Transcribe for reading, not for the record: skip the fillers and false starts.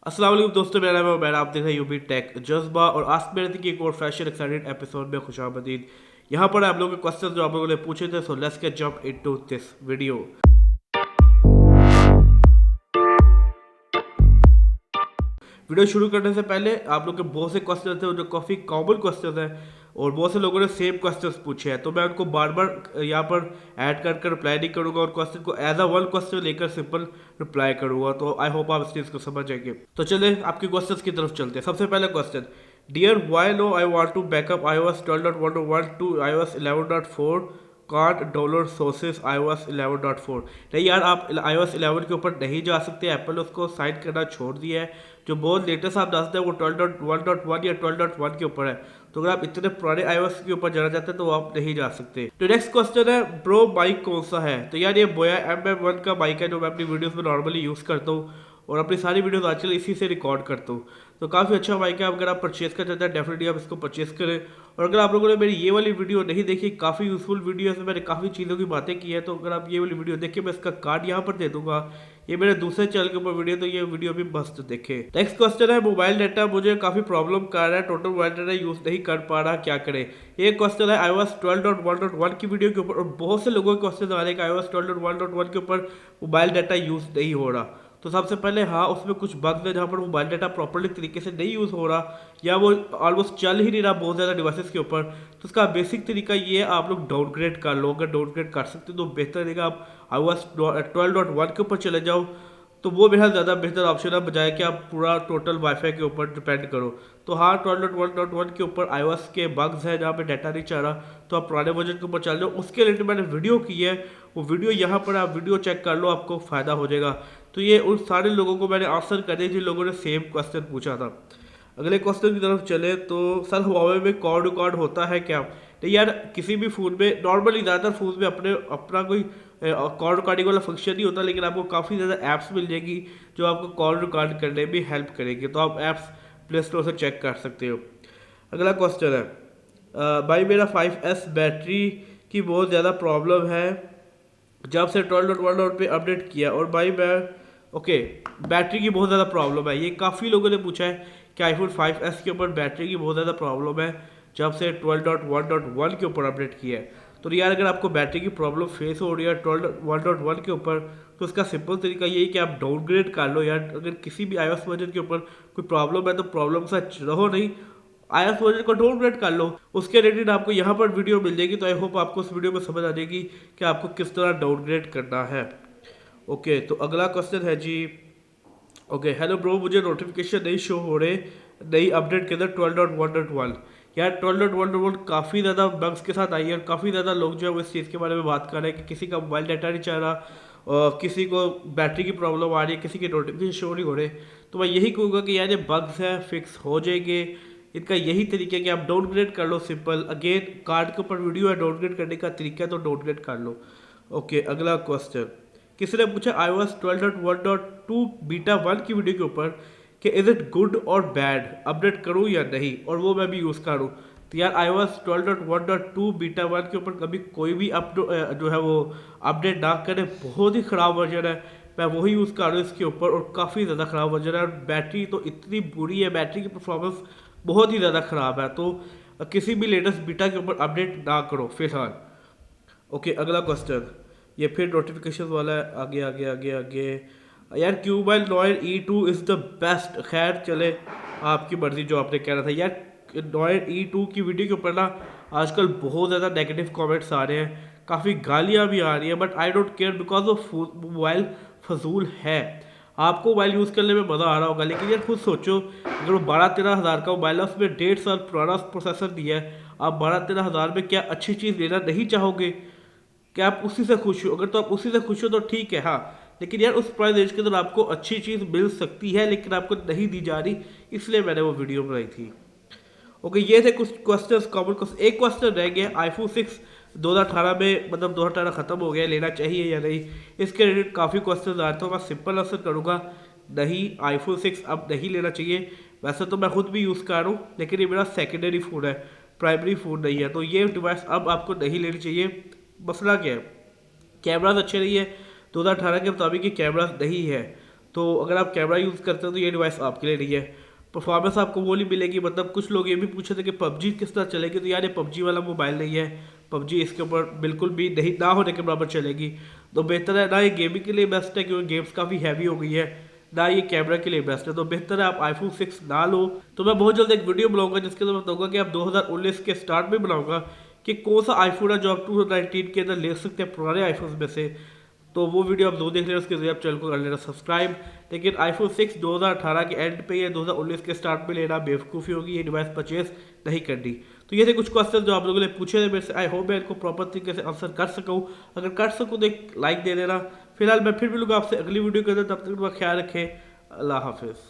अस्सलाम वालेकुम दोस्तों, मेरा नाम है उमैर। आप देख रहे हैं यूबी टेक जज्बा और आज मेरे थी कि एक और फ्रेश एंड एक्साइटेड एपिसोड में खुशामदीद। यहाँ पर आप लोगों के क्वेश्चन जो आप लोगों ने पूछे थे, so let's get jump into this video. Video शुरू करने से पहले आप लोग के बहुत से क्वेश्चन थे जो काफ़ी कॉमन क्वेश्चन हैं और बहुत से लोगों ने सेम क्वेश्चंस पूछे हैं, तो मैं उनको बार बार यहाँ पर ऐड कर रिप्लाई नहीं करूँगा और क्वेश्चन को एज अ वन क्वेश्चन लेकर सिंपल रिप्लाई करूँगा। तो आई होप आप इस चीज़ को समझ जाएंगे। तो चलिए आपके क्वेश्चंस की तरफ चलते हैं। सबसे पहला question, dear why no I want to backup iOS 12.1 to iOS 11.4 can't download sources iOS 11.4। नहीं यार, आप iOS 11 के ऊपर नहीं जा सकते, एप्पल उसको साइन करना छोड़ दिया है। जो बहुत लेटेस्ट आप डालते हैं वो 12.1.1 या 12.1 के ऊपर है, तो अगर आप इतने पुराने iOS के ऊपर जाना चाहते हैं तो आप नहीं जा सकते। तो नेक्स्ट क्वेश्चन है, ब्रो माइक कौन सा है? तो यार ये बोया A.M.A का माइक है जो मैं अपनी वीडियोस में नॉर्मली यूज़ करता हूँ और अपनी सारी वीडियोस आजकल इसी से रिकॉर्ड करता हूँ। तो काफ़ी अच्छा माइक है, अगर आप परचेज कर चाहते हैं डेफिनेटली आप इसको परचेज करें। और अगर आप लोगों ने मेरी ये वाली वीडियो नहीं देखी, काफ़ी यूजफुल वीडियो है, मैंने काफ़ी चीज़ों की बातें की है, तो अगर आप ये वाली वीडियो देखिए, मैं इसका कार्ड यहाँ पर दे दूंगा। ये मेरे दूसरे चैनल के ऊपर वीडियो, तो ये वीडियो भी मस्त देखे। नेक्स्ट क्वेश्चन है, मोबाइल डाटा मुझे काफ़ी प्रॉब्लम कर रहा है, टोटल मोबाइल डाटा यूज़ नहीं कर पा रहा, क्या करे? ये क्वेश्चन है iOS 12.1.1 की वीडियो के ऊपर और बहुत से लोगों के क्वेश्चन आ रहे हैं कि iOS 12.1.1 के ऊपर मोबाइल डाटा यूज़ नहीं हो रहा। तो सबसे पहले हाँ, उसमें कुछ बग्स है जहाँ पर मोबाइल डाटा प्रॉपर्ली तरीके से नहीं यूज़ हो रहा या वो ऑलमोस्ट चल ही नहीं रहा बहुत ज़्यादा डिवाइसेस के ऊपर। तो उसका बेसिक तरीका ये है, आप लोग डाउनग्रेड कर लो। अगर डाउनग्रेड कर सकते हो तो बेहतर रहेगा। आप iOS 12.1 के ऊपर चले जाओ, तो वो मेरा ज़्यादा बेहतर ऑप्शन है, बजाय कि आप पूरा टोटल वाईफाई के ऊपर डिपेंड करो। तो हाँ, 12.1.1 के ऊपर iOS के बग्स है जहाँ पे डाटा नहीं चाह रहा, तो आप पुराने वर्जन के ऊपर चल जाओ। उसके रिलेटेड मैंने वीडियो की है, वो वीडियो यहाँ पर आप वीडियो चेक कर लो, आपको फ़ायदा हो जाएगा। तो ये उन सारे लोगों को मैंने आंसर कर दिया जिन लोगों ने सेम क्वेश्चन पूछा था। अगले क्वेश्चन की तरफ चले तो सर, हुआवे में कॉर्ड रिकॉर्ड होता है क्या? नहीं यार, किसी भी फ़ोन में नॉर्मली ज़्यादातर फ़ोन में अपना कोई कॉल रिकॉर्डिंग वाला फंक्शन नहीं होता, लेकिन आपको काफ़ी ज़्यादा ऐप्स मिल जाएगी जो आपको कॉल रिकॉर्ड करने में हेल्प करेंगे। तो आप ऐप्स प्ले स्टोर से चेक कर सकते हो। अगला क्वेश्चन है, भाई मेरा 5S बैटरी की बहुत ज़्यादा प्रॉब्लम है जब से 12.1 पे अपडेट किया, और भाई मैं ओके, बैटरी की बहुत ज़्यादा प्रॉब्लम है। ये काफ़ी लोगों ने पूछा है कि आईफोन 5S के ऊपर बैटरी की बहुत ज़्यादा प्रॉब्लम है जब से 12.1.1 के ऊपर अपडेट किया है। तो यार, अगर आपको बैटरी की प्रॉब्लम फेस हो रही है 12.1 के ऊपर, तो उसका सिंपल तरीका यही कि आप डाउनग्रेड कर लो यार। अगर किसी भी iOS वर्जन के ऊपर कोई प्रॉब्लम है तो प्रॉब्लम से रहो नहीं, iOS वर्जन को डाउनग्रेड कर लो। उसके रिलेटेड आपको यहाँ पर वीडियो मिल जाएगी, तो आई होप आपको उस वीडियो में समझ आ जाएगी कि आपको किस तरह डाउनग्रेड करना है। ओके, तो अगला क्वेश्चन है जी। ओके, हेलो ब्रो, मुझे नोटिफिकेशन नहीं शो हो रहे नई अपडेट के अंदर 12.1.1। यार 12.1.1 काफ़ी ज़्यादा बग्स के साथ आई है और काफ़ी ज़्यादा लोग जो है वो इस चीज़ के बारे में बात कर रहे हैं कि किसी का मोबाइल डाटा नहीं चाह रहा और किसी को बैटरी की प्रॉब्लम आ रही है, किसी के नोटिफिकेशन शो नहीं हो रहे। तो मैं यही कहूँगा कि यार ये बग्स हैं, फिक्स हो जाएंगे। इनका यही तरीका है कि आप डाउनग्रेड कर लो सिंपल। अगेन, कार्ड के ऊपर वीडियो है डाउनग्रेड करने का तरीका है, तो डाउनग्रेड कर लो। ओके, अगला क्वेश्चन, किसी ने पूछा iOS 12.1.2 बीटा 1 की वीडियो के ऊपर कि इज इट गुड और बैड, अपडेट करूँ या नहीं, और वो मैं भी यूज़ करूँ। तो यार iOS 12.1.2 बीटा 1 के ऊपर कभी कोई भी जो है वो अपडेट ना करें, बहुत ही ख़राब वर्जन है। मैं वही यूज़ कर रहा हूँ इसके ऊपर और काफ़ी ज़्यादा ख़राब वर्जन है, और बैटरी तो इतनी बुरी है, बैटरी की परफॉर्मेंस बहुत ही ज़्यादा ख़राब है। तो किसी भी लेटेस्ट बीटा के ऊपर अपडेट ना करो फिलहाल। ओके, अगला क्वेश्चन, ये फिर नोटिफिकेशन वाला है। आगे आगे आगे आगे, यार क्यूबाइल नॉयर E2 इज़ द बेस्ट। खैर चले, आपकी मर्जी, जो आपने कहना था। यार नॉयर E2 की वीडियो के ऊपर ना आजकल बहुत ज़्यादा नेगेटिव कमेंट्स आ रहे हैं, काफ़ी गालियाँ भी आ रही हैं, but I don't care because वो मोबाइल फजूल है। आपको मोबाइल यूज़ करने में मज़ा आ रहा होगा, लेकिन यार खुद सोचो, अगर वो 12-13 हज़ार का मोबाइल है, उसमें 1.5 साल पुराना प्रोसेसर दिया है, आप 12-13 हज़ार में क्या अच्छी चीज़ लेना नहीं चाहोगे? क्या आप उसी से खुश हो? अगर तो आप उसी से खुश हो तो ठीक है, हाँ, लेकिन यार उस प्राइस रेंज के अंदर आपको अच्छी चीज़ मिल सकती है, लेकिन आपको नहीं दी जा रही, इसलिए मैंने वो वीडियो बनाई थी। ओके, ये थे कुछ क्वेश्चंस, कॉमन क्वेश्चन। एक क्वेश्चन रह गया, iPhone 6 2018 में, मतलब 2018 ख़त्म हो गया, लेना चाहिए या नहीं? इसके रिलेटेड काफ़ी क्वेश्चन आ रहे थे, मैं सिंपल आंसर करूँगा, नहीं, iPhone 6 अब नहीं लेना चाहिए। वैसे तो मैं खुद भी यूज़ कर रहा हूँ, लेकिन ये मेरा सेकेंडरी फ़ोन है, प्राइमरी फ़ोन नहीं है, तो ये डिवाइस अब आपको नहीं लेनी चाहिए। मसला क्या है, कैमराज अच्छे नहीं है, 2018 के मुताबिक ये कैमराज नहीं है, तो अगर आप कैमरा यूज़ करते हो तो ये डिवाइस आपके लिए नहीं है। परफॉर्मेंस आपको वो नहीं मिलेगी, मतलब कुछ लोग ये भी पूछे थे कि पबजी किस तरह चलेगी, तो यार ये पबजी वाला मोबाइल नहीं है, पबजी इसके ऊपर बिल्कुल भी नहीं, ना होने के बराबर चलेगी। तो बेहतर है ना, ये गेमिंग के लिए बेस्ट है क्योंकि गेम्स काफ़ी हैवी हो गई है, ना ये कैमरा के लिए बेस्ट है। तो बेहतर है आप आईफोन 6 ना लो। तो मैं बहुत जल्द एक वीडियो बनाऊंगा जिसके अंदर बताऊंगा कि आप 2019 के स्टार्ट में बनाऊंगा कि कौन सा आईफोन है जो आप 2019 के अंदर ले सकते हैं पुराने आईफोन में से। तो वो वीडियो आप 2 देख लेना, उसके जरिए आप चैनल को कर लेना सब्सक्राइब। लेकिन आईफोन 6 2018 के एंड पे या 2019 के स्टार्ट में लेना बेवकूफ़ी होगी, ये डिवाइस परचेज नहीं करनी। तो ये थे कुछ क्वेश्चन जो आप लोगों ने पूछे थे मेरे से। आई होप मैं इनको प्रॉपर तरीके से आंसर कर सकूँ। अगर कर सकूँ तो एक लाइक दे देना। फिलहाल मैं फिर मिलूंगा आपसे अगली वीडियो के अंदर, तब तक अपना ख्याल रखें। अल्लाह हाफिज़।